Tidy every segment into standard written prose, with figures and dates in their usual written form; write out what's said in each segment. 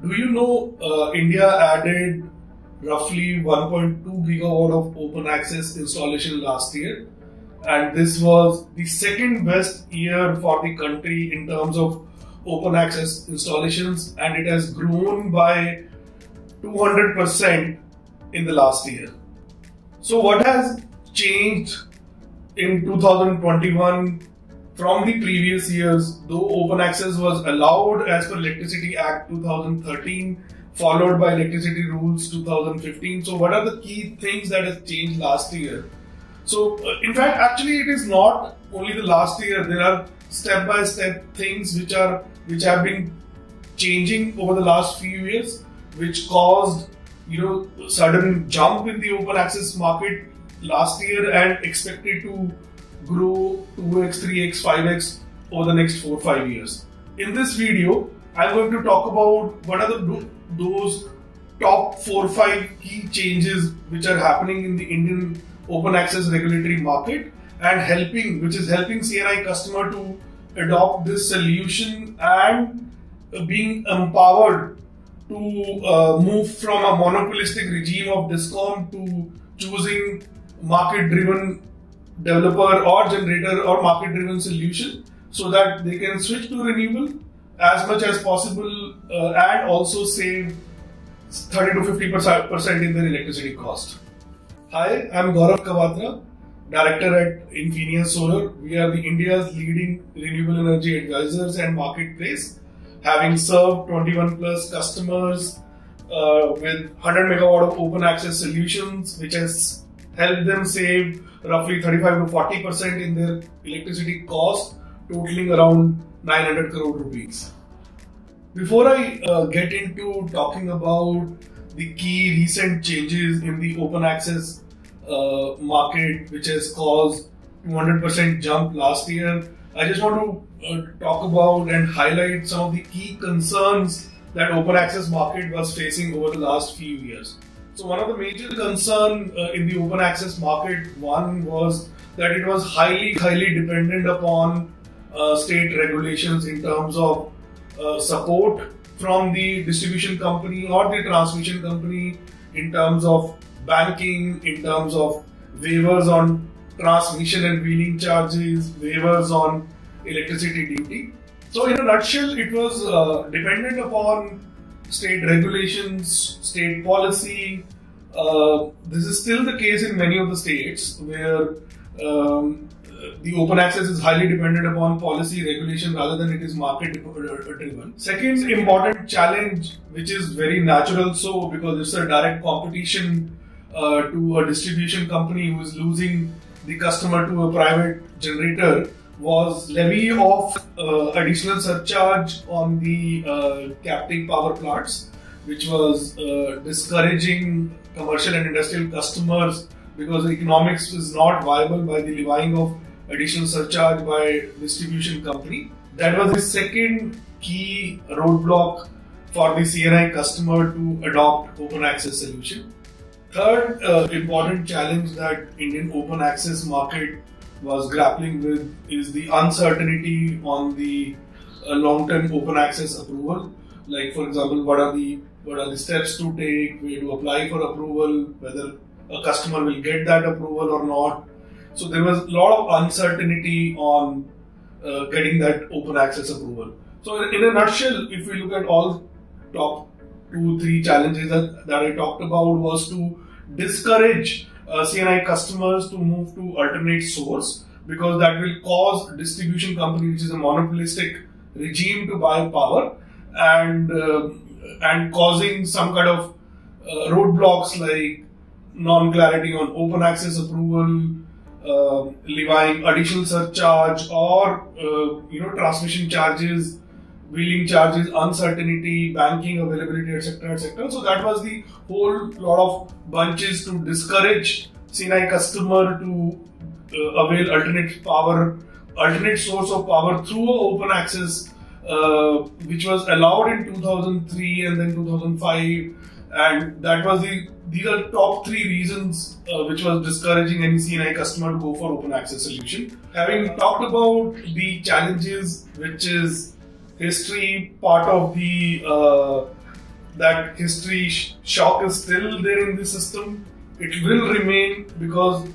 Do you know India added roughly 1.2 gigawatt of open access installation last year, and this was the second best year for the country in terms of open access installations, and it has grown by 200% in the last year. So what has changed in 2021 from the previous years? Though open access was allowed as per Electricity Act 2013, followed by Electricity Rules 2015. So what are the key things that has changed last year? So in fact, actually it is not only the last year. There are step-by-step things which have been changing over the last few years, which caused sudden jump in the open access market last year and expected to grow 2x, 3x, 5x over the next 4-5 years. In this video, I'm going to talk about what are those top 4-5 key changes which are happening in the Indian open access regulatory market and which is helping C&I customer to adopt this solution and being empowered to move from a monopolistic regime of DISCOM to choosing market-driven developer or generator or market-driven solution, so that they can switch to renewable as much as possible and also save 30 to 50% in their electricity cost. Hi, I'm Gaurav Kawatra, Director at Infinia Solar. We are the India's leading renewable energy advisors and marketplace, having served 21 plus customers with 100 megawatt of open access solutions, which has helped them save roughly 35 to 40% in their electricity cost, totaling around 900 crore rupees. Before I get into talking about the key recent changes in the open access market, which has caused 200% jump last year, I just want to talk about and highlight some of the key concerns that open access market was facing over the last few years. So one of the major concerns in the open access market, one was that it was highly dependent upon state regulations in terms of support from the distribution company or the transmission company, in terms of banking, in terms of waivers on transmission and wheeling charges, waivers on electricity duty. So in a nutshell, it was dependent upon state regulations, state policy. This is still the case in many of the states where the open access is highly dependent upon policy regulation rather than it is market driven. Second important challenge, which is very natural so because it's a direct competition to a distribution company who is losing the customer to a private generator, was levy of additional surcharge on the captive power plants, which was discouraging commercial and industrial customers because the economics is not viable by the levying of additional surcharge by distribution company. That was the second key roadblock for the C&I customer to adopt open access solution. Third important challenge that Indian open access market was grappling with is the uncertainty on the long-term open access approval. Like, for example, what are the steps to take, where to apply for approval, whether a customer will get that approval or not. So there was a lot of uncertainty on getting that open access approval. So in a nutshell, if we look at all top 2-3 challenges that I talked about, was to discourage C&I customers to move to alternate source, because that will cause distribution company, which is a monopolistic regime, to buy power and causing some kind of roadblocks like non-clarity on open access approval, levying additional surcharge or transmission charges, wheeling charges, uncertainty, banking availability, etc., etc. So that was the whole lot of bunches to discourage C&I customer to avail alternate source of power through open access, which was allowed in 2003 and then 2005, and that was these are top 3 reasons which was discouraging any C&I customer to go for open access solution. Having talked about the challenges, which is history, part of the that history shock is still there in the system. It will remain because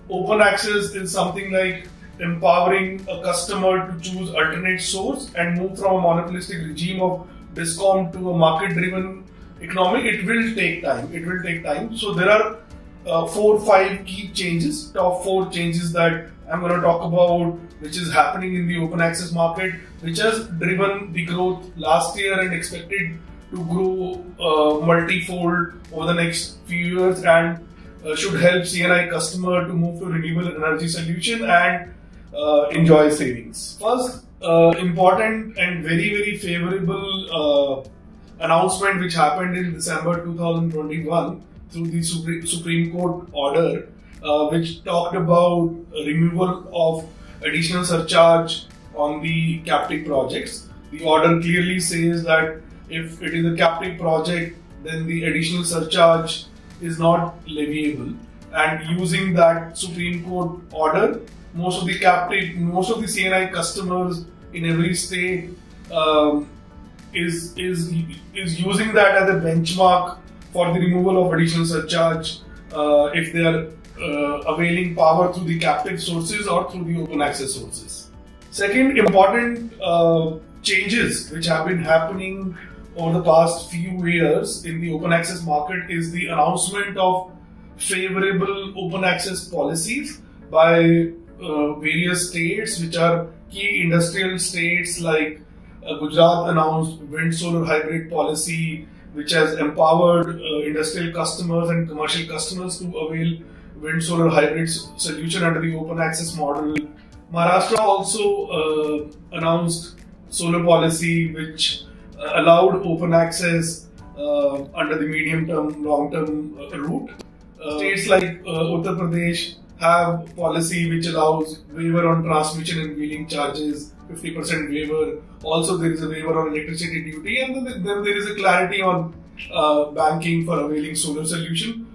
open access is something like empowering a customer to choose alternate source and move from a monopolistic regime of discount to a market-driven economy. It will take time. It will take time. So there are 4 or 5 key changes, top 4 changes that I'm going to talk about, which is happening in the open access market, which has driven the growth last year and expected to grow multi-fold over the next few years, and should help C&I customer to move to renewable energy solution and enjoy savings. First, important and very favorable announcement which happened in December 2021 through the Supreme Court order, which talked about removal of additional surcharge on the captive projects. The order clearly says that if it is a captive project, then the additional surcharge is not leviable. And using that Supreme Court order, most of the C&I customers in every state is using that as a benchmark for the removal of additional surcharge if they are availing power through the captive sources or through the open access sources. Second important changes which have been happening over the past few years in the open access market is the announcement of favorable open access policies by various states, which are key industrial states like Gujarat announced wind solar hybrid policy, which has empowered industrial customers and commercial customers to avail wind solar hybrid solution under the open access model. Maharashtra also announced solar policy which allowed open access under the medium term, long term route. States like Uttar Pradesh have policy which allows waiver on transmission and wheeling charges, 50% waiver. Also there is a waiver on electricity duty, and then there is a clarity on banking for availing solar solution.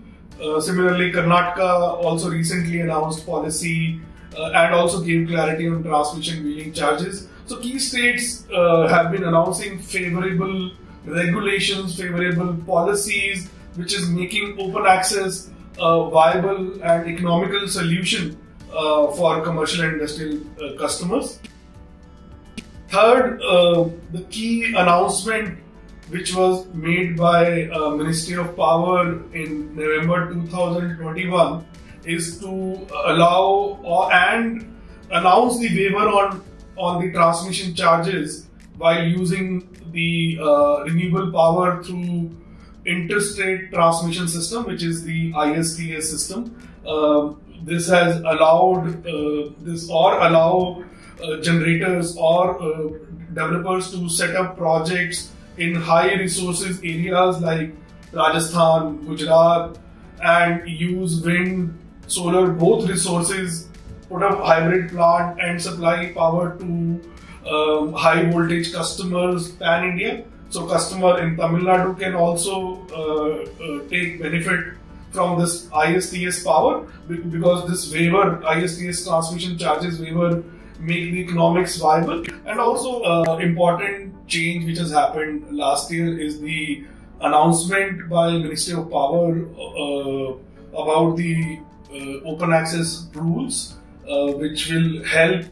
Similarly, Karnataka also recently announced policy and also gave clarity on transmission wheeling charges. So key states have been announcing favorable regulations, favorable policies, which is making open access a viable and economical solution for commercial and industrial customers. Third, the key announcement which was made by Ministry of Power in November 2021 is to allow and announce the waiver on the transmission charges while using the renewable power through Interstate transmission system, which is the ISTS system. This has allowed allow generators or developers to set up projects in high resources areas like Rajasthan, Gujarat, and use wind, solar, both resources, put up hybrid plant and supply power to high voltage customers pan India. So customer in Tamil Nadu can also take benefit from this ISTS power, because this waiver, ISTS transmission charges waiver, make the economics viable. And also important change which has happened last year is the announcement by Ministry of Power about the open access rules, which will help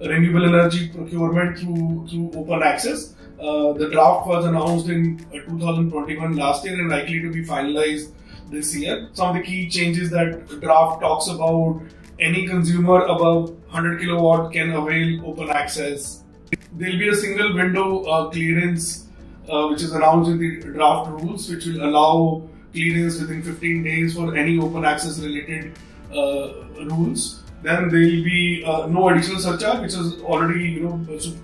renewable energy procurement through open access. The draft was announced in 2021 last year and likely to be finalized this year. Some of the key changes that the draft talks about: any consumer above 100 kilowatt can avail open access. There will be a single window clearance which is announced in the draft rules, which will allow clearance within 15 days for any open access related rules. Then there will be no additional surcharge, which is already,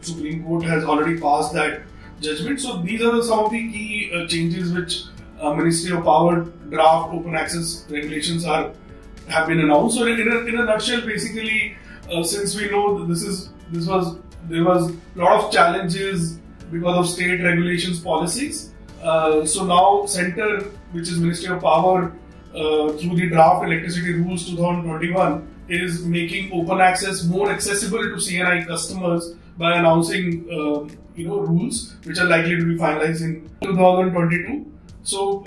Supreme Court has already passed that judgment. So these are some of the key changes which Ministry of Power draft open access regulations have been announced. So in a nutshell, basically, since we know that there was a lot of challenges because of state regulations policies. So now Center, which is Ministry of Power, through the draft Electricity Rules 2021, is making open access more accessible to C&I customers by announcing rules which are likely to be finalized in 2022. So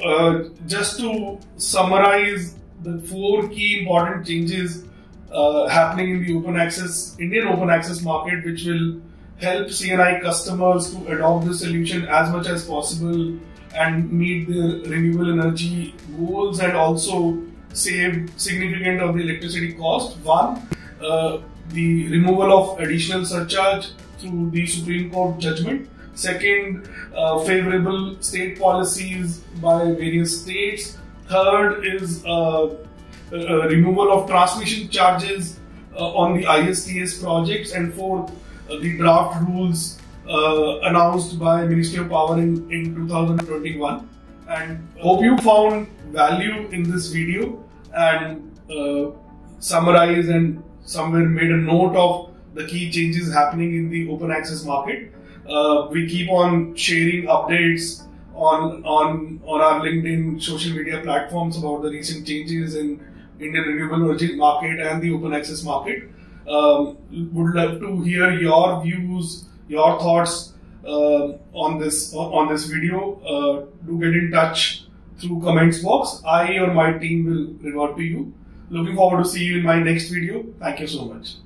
just to summarize the 4 key important changes happening in the Indian open access market, which will help C&I customers to adopt the solution as much as possible and meet the renewable energy goals and also save significant of the electricity cost. One, the removal of additional surcharge through the Supreme Court judgment. Second, favorable state policies by various states. Third is removal of transmission charges on the ISTS projects. And fourth, the draft rules announced by Ministry of Power in 2021. And hope you found value in this video and summarized and somewhere made a note of the key changes happening in the open access market. We keep on sharing updates on our LinkedIn social media platforms about the recent changes in Indian renewable energy market and the open access market. Would love to hear your views, your thoughts on this video. Do get in touch through comments box. I or my team will revert to you. Looking forward to see you in my next video. Thank you so much.